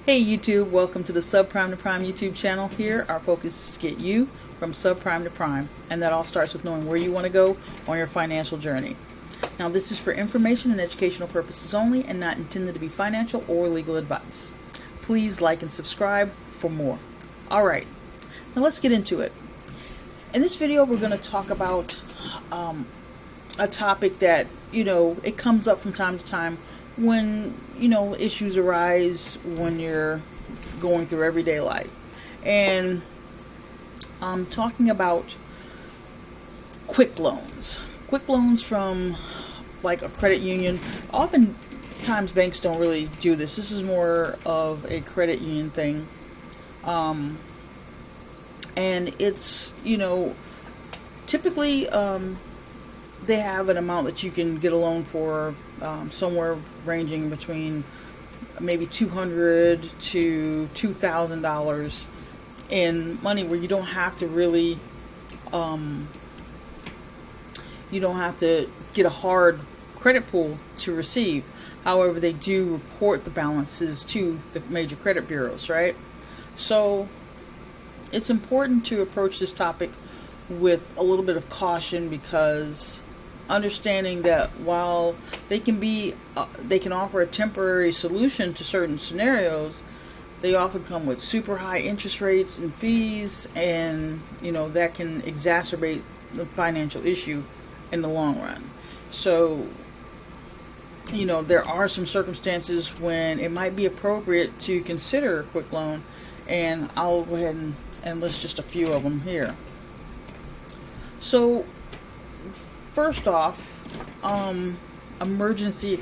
Hey YouTube, welcome to the Subprime to Prime YouTube channel. Here, our focus is to get you from subprime to prime, and that all starts with knowing where you want to go on your financial journey. Now, this is for information and educational purposes only and not intended to be financial or legal advice. Please like and subscribe for more. Alright, now let's get into it. In this video, we're going to talk about a topic that, it comes up from time to time when, issues arise when you're going through everyday life. And I'm talking about quick loans. Quick loans from like a credit union. Oftentimes banks don't really do this. This is more of a credit union thing. And it's, typically they have an amount that you can get a loan for, somewhere ranging between maybe $200 to $2,000 in money, where you don't have to really, you don't have to get a hard credit pull to receive. However, they do report the balances to the major credit bureaus, right? So it's important to approach this topic with a little bit of caution, because understanding that while they can offer a temporary solution to certain scenarios, they often come with super high interest rates and fees, and that can exacerbate the financial issue in the long run. So there are some circumstances when it might be appropriate to consider a quick loan, and I'll go ahead and list just a few of them here. So first off, emergency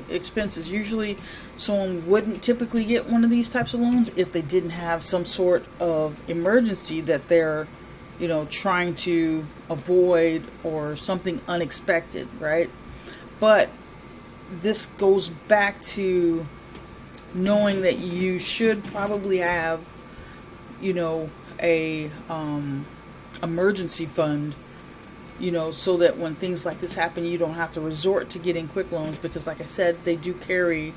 expenses. Usually someone wouldn't typically get one of these types of loans if they didn't have some sort of emergency that they're trying to avoid, or something unexpected, right? But this goes back to knowing that you should probably have a emergency fund, so that when things like this happen, you don't have to resort to getting quick loans, because like I said, they do carry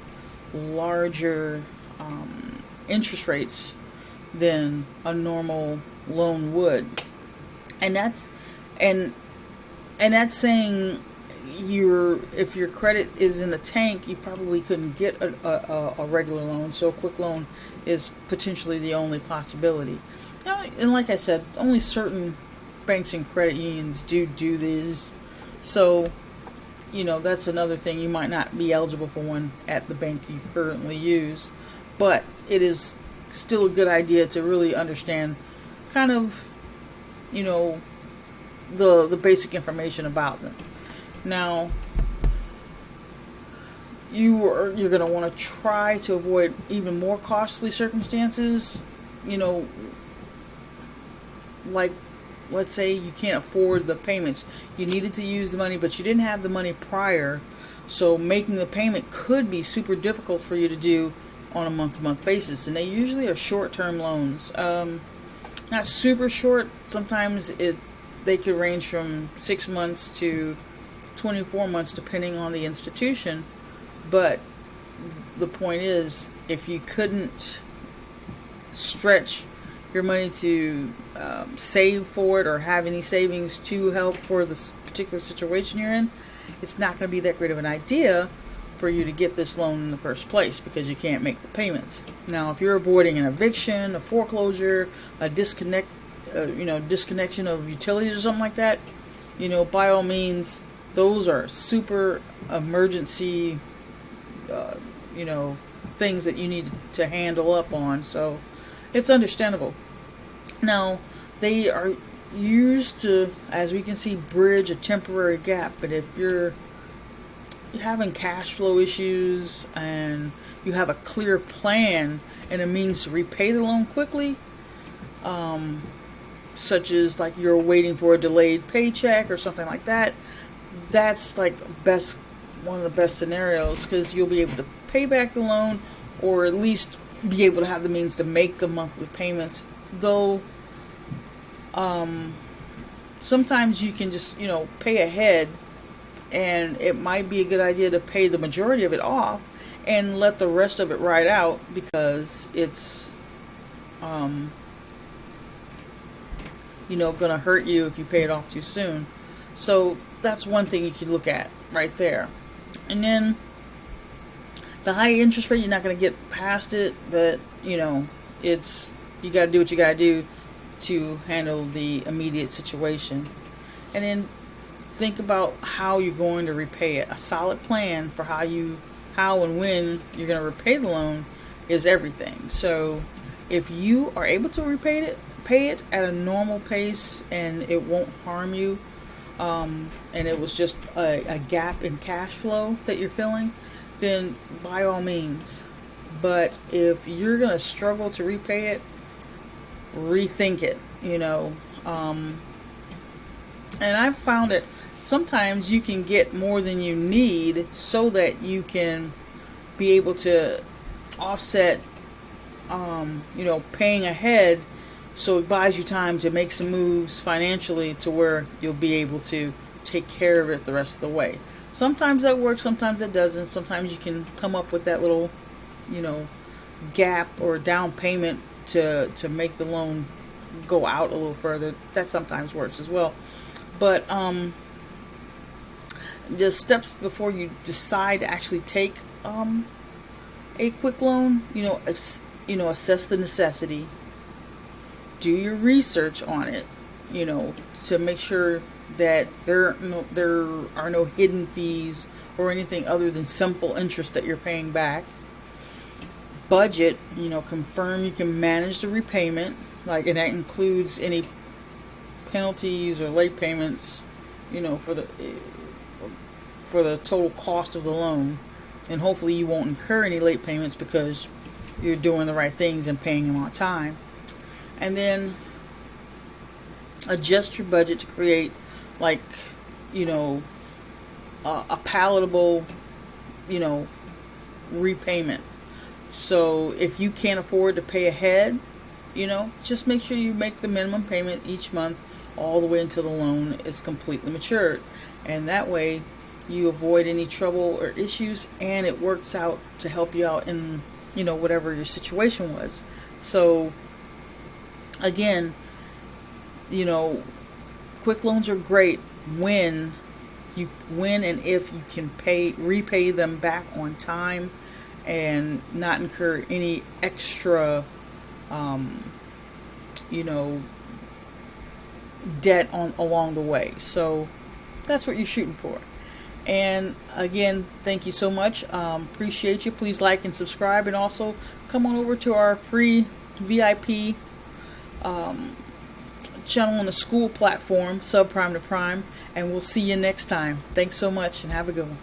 larger interest rates than a normal loan would. And that's saying if your credit is in the tank, you probably couldn't get a regular loan. So a quick loan is potentially the only possibility. And like I said, only certain banks and credit unions do this. So, that's another thing. You might not be eligible for one at the bank you currently use. But it is still a good idea to really understand kind of, the basic information about them. Now, you're going to want to try to avoid even more costly circumstances. Like, let's say you can't afford the payments. You needed to use the money, but you didn't have the money prior. So making the payment could be super difficult for you to do on a month-to-month basis. And they usually are short-term loans. Not super short. Sometimes they could range from 6 months to 24 months, depending on the institution. But the point is, if you couldn't stretch your money to save for it, or have any savings to help for this particular situation you're in, it's not going to be that great of an idea for you to get this loan in the first place, because you can't make the payments. Now, if you're avoiding an eviction, a foreclosure, a disconnection of utilities or something like that, by all means, those are super emergency things that you need to handle up on. So it's understandable. Now, they are used to, as we can see, bridge a temporary gap. But if you're having cash flow issues and you have a clear plan and a means to repay the loan quickly, such as like you're waiting for a delayed paycheck or something like that, that's like one of the best scenarios, because you'll be able to pay back the loan, or at least be able to have the means to make the monthly payments. Though sometimes you can just pay ahead, and it might be a good idea to pay the majority of it off and let the rest of it ride out, because it's gonna hurt you if you pay it off too soon. So that's one thing you can look at right there. And then the high interest rate, you're not gonna get past it, but you gotta do what you gotta do to handle the immediate situation. And then think about how you're going to repay it. A solid plan for how and when you're going to repay the loan is everything. So if you are able to pay it at a normal pace and it won't harm you, and it was just a gap in cash flow that you're feeling, then by all means. But if you're going to struggle to repay it, rethink it, and I've found that sometimes you can get more than you need so that you can be able to offset, paying ahead, so it buys you time to make some moves financially to where you'll be able to take care of it the rest of the way. Sometimes that works, sometimes it doesn't. Sometimes you can come up with that little, gap or down payment to make the loan go out a little further. That sometimes works as well. But the steps before you decide to actually take a quick loan, assess the necessity, do your research on it, to make sure that there are no hidden fees or anything other than simple interest that you're paying back. Budget, confirm you can manage the repayment, and that includes any penalties or late payments, for the total cost of the loan. And hopefully you won't incur any late payments because you're doing the right things and paying them on time. And then adjust your budget to create a palatable, repayment. So if you can't afford to pay ahead, just make sure you make the minimum payment each month all the way until the loan is completely matured. And that way you avoid any trouble or issues, and it works out to help you out in, whatever your situation was. So again, quick loans are great when and if you can repay them back on time and not incur any extra debt along the way. So that's what you're shooting for. And again, thank you so much. Appreciate you. Please like and subscribe, and also come on over to our free VIP channel on the school platform, Subprime to Prime, and we'll see you next time. Thanks so much, and have a good one.